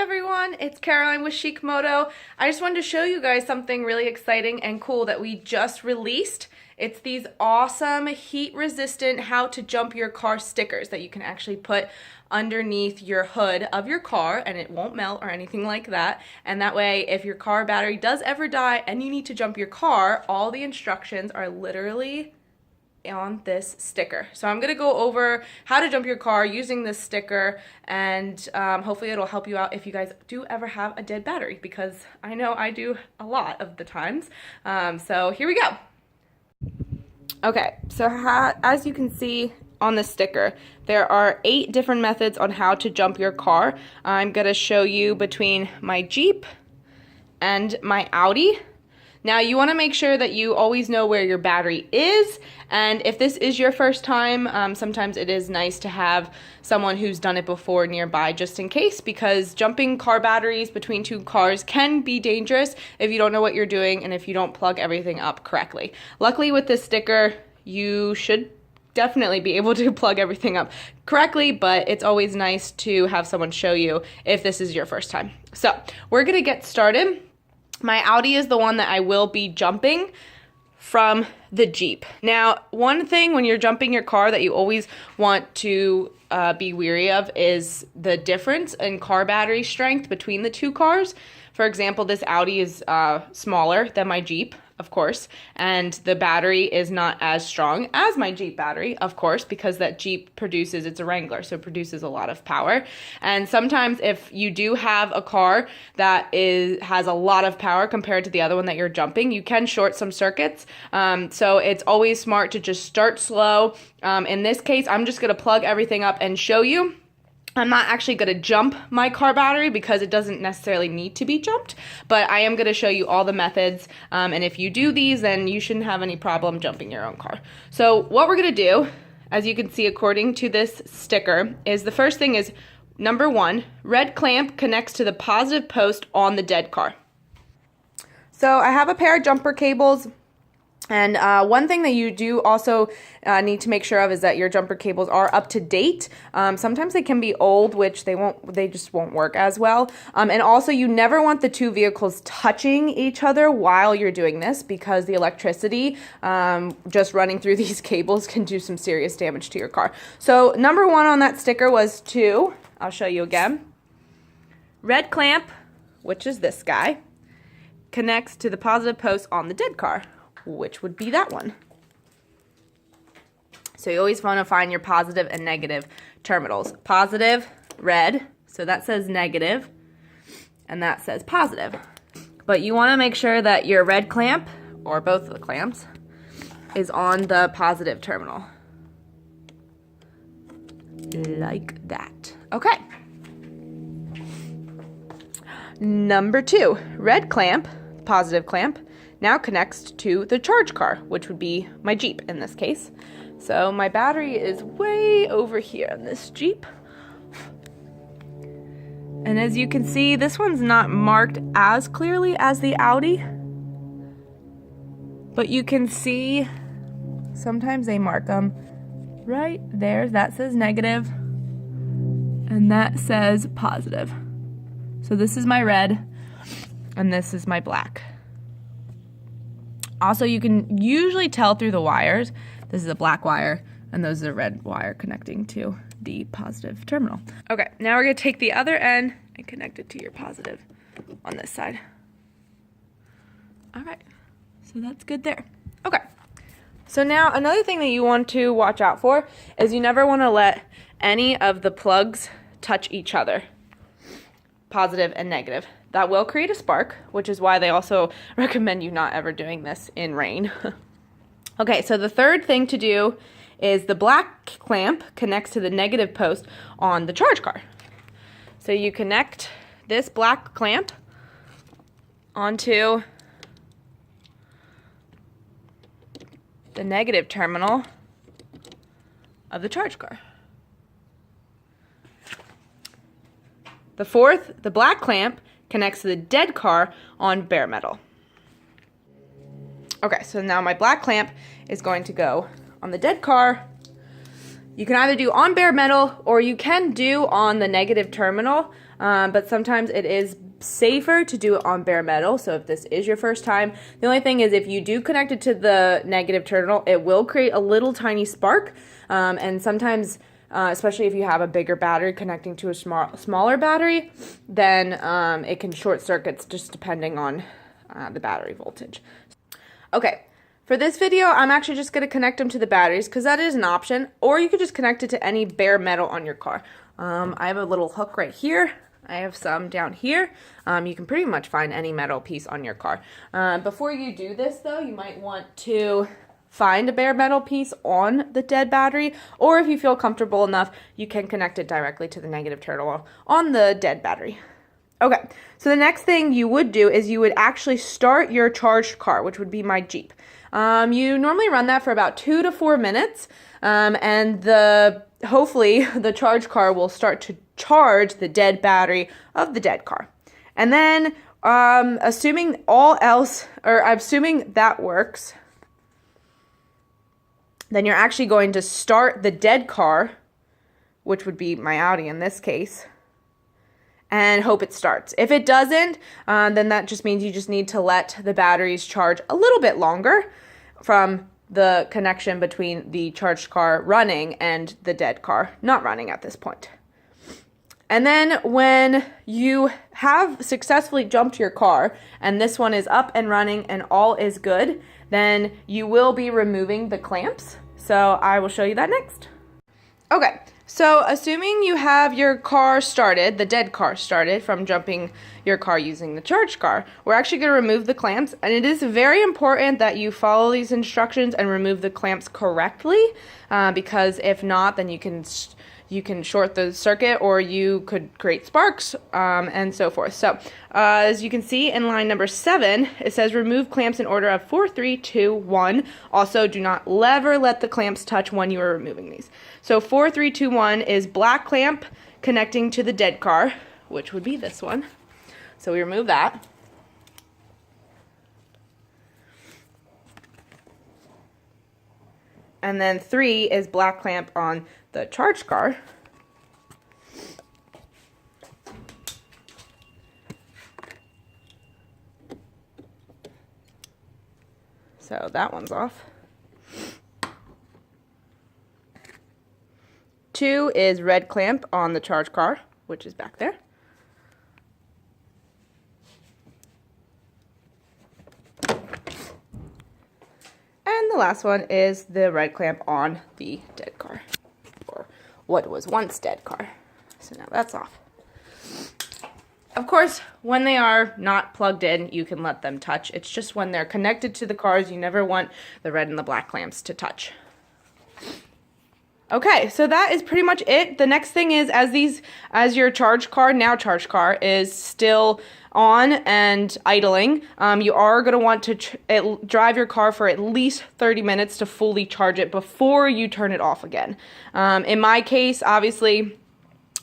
everyone, it's Caroline with CHICMOTO. I just wanted to show you guys something really exciting and cool that we just released. It's these awesome heat-resistant how to jump your car stickers that you can actually put underneath your hood of your car and it won't melt or anything like that. And that way, if your car battery does ever die and you need to jump your car, all the instructions are literally on this sticker. So I'm gonna go over how to jump your car using this sticker, and hopefully it'll help you out if you guys do ever have a dead battery, because I know I do a lot of the times. So here we go. Okay, so as you can see on the sticker, there are 8 different methods on how to jump your car. I'm gonna show you between my Jeep and my Audi. Now you want to make sure that you always know where your battery is, and if this is your first time, sometimes it is nice to have someone who's done it before nearby just in case, because jumping car batteries between 2 cars can be dangerous if you don't know what you're doing and if you don't plug everything up correctly. Luckily with this sticker, you should definitely be able to plug everything up correctly, but it's always nice to have someone show you if this is your first time. So we're going to get started. My Audi is the one that I will be jumping from the Jeep. Now, one thing when you're jumping your car that you always want to be weary of is the difference in car battery strength between the 2 cars. For example, this Audi is smaller than my Jeep, of course, and the battery is not as strong as my Jeep battery, of course, because that Jeep produces, it's a Wrangler, so it produces a lot of power. And sometimes if you do have a car that has a lot of power compared to the other one that you're jumping, you can short some circuits. So it's always smart to just start slow. In this case, I'm just gonna plug everything up and show you. I'm not actually going to jump my car battery because it doesn't necessarily need to be jumped, but I am going to show you all the methods, and if you do these, then you shouldn't have any problem jumping your own car. So what we're going to do, as you can see according to this sticker, is the first thing is, number 1, red clamp connects to the positive post on the dead car. So I have a pair of jumper cables. And one thing that you do also need to make sure of is that your jumper cables are up to date. Sometimes they can be old, which they just won't work as well. And also you never want the 2 vehicles touching each other while you're doing this, because the electricity just running through these cables can do some serious damage to your car. So number 1 on that sticker was to, I'll show you again, red clamp, which is this guy, connects to the positive post on the dead car, which would be that one. So you always want to find your positive and negative terminals. Positive, red, so that says negative, and that says positive. But you want to make sure that your red clamp, or both of the clamps, is on the positive terminal. Like that. Okay. Number 2, red clamp, positive clamp, now connects to the charge car, which would be my Jeep in this case. So my battery is way over here in this Jeep. And as you can see, this one's not marked as clearly as the Audi, but you can see sometimes they mark them right there. That says negative and that says positive. So this is my red and this is my black. Also, you can usually tell through the wires. This is a black wire, and those are a red wire connecting to the positive terminal. Okay, now we're going to take the other end and connect it to your positive on this side. All right, so that's good there. Okay, so now another thing that you want to watch out for is you never want to let any of the plugs touch each other, positive and negative. That will create a spark, which is why they also recommend you not ever doing this in rain. Okay, so the third thing to do is the black clamp connects to the negative post on the charge car. So you connect this black clamp onto the negative terminal of the charge car. The fourth, the black clamp, connects to the dead car on bare metal. Okay, so now my black clamp is going to go on the dead car, You can either do on bare metal or you can do on the negative terminal, but sometimes it is safer to do it on bare metal. So if this is your first time, the only thing is if you do connect it to the negative terminal, it will create a little tiny spark, and sometimes especially if you have a bigger battery connecting to a smaller battery, then it can short circuits just depending on the battery voltage. Okay, for this video, I'm actually just going to connect them to the batteries because that is an option, or you could just connect it to any bare metal on your car. I have a little hook right here. I have some down here. You can pretty much find any metal piece on your car. Before you do this though, you might want to find a bare metal piece on the dead battery, or if you feel comfortable enough, you can connect it directly to the negative terminal on the dead battery. Okay, so the next thing you would do is you would actually start your charged car, which would be my Jeep. You normally run that for about 2 to 4 minutes, and hopefully the charged car will start to charge the dead battery of the dead car. And then, assuming that works, then you're actually going to start the dead car, which would be my Audi in this case, and hope it starts. If it doesn't, then that just means you just need to let the batteries charge a little bit longer from the connection between the charged car running and the dead car not running at this point. And then when you have successfully jumped your car and this one is up and running and all is good, then you will be removing the clamps. So I will show you that next. Okay, so assuming you have your car started, the dead car started from jumping your car using the charged car, we're actually going to remove the clamps, and it is very important that you follow these instructions and remove the clamps correctly, because if not, then you can short the circuit or you could create sparks, and so forth. So as you can see in line number 7, it says remove clamps in order of 4, 3, 2, 1. Also, do not ever let the clamps touch when you are removing these. So 4, 3, 2, 1 is black clamp connecting to the dead car, which would be this one. So we remove that. And then 3 is black clamp on the charged car. So that one's off. 2 is red clamp on the charged car, which is back there. And the last one is the red clamp on the dead car, or what was once dead car. So now that's off. Of course, when they are not plugged in, you can let them touch. It's just when they're connected to the cars, you never want the red and the black clamps to touch. Okay, so that is pretty much it. The next thing is, as your charged car is still on and idling, you are going to want to drive your car for at least 30 minutes to fully charge it before you turn it off again. In my case, obviously,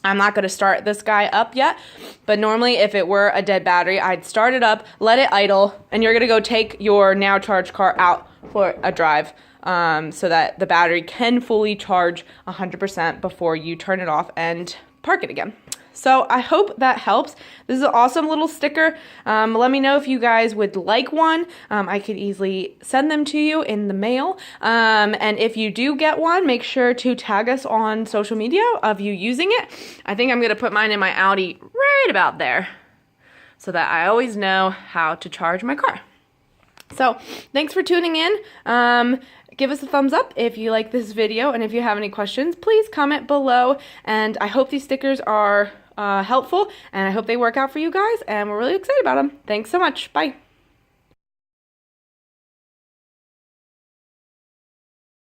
I'm not going to start this guy up yet, but normally if it were a dead battery, I'd start it up, let it idle, and you're going to go take your now charged car out for a drive, so that the battery can fully charge 100% before you turn it off and park it again. So I hope that helps. This is an awesome little sticker. Let me know if you guys would like one. I could easily send them to you in the mail. And if you do get one, make sure to tag us on social media of you using it. I think I'm going to put mine in my Audi right about there so that I always know how to charge my car. So thanks for tuning in. Give us a thumbs up if you like this video, and if you have any questions, please comment below. And I hope these stickers are helpful, and I hope they work out for you guys, and we're really excited about them. Thanks so much. Bye.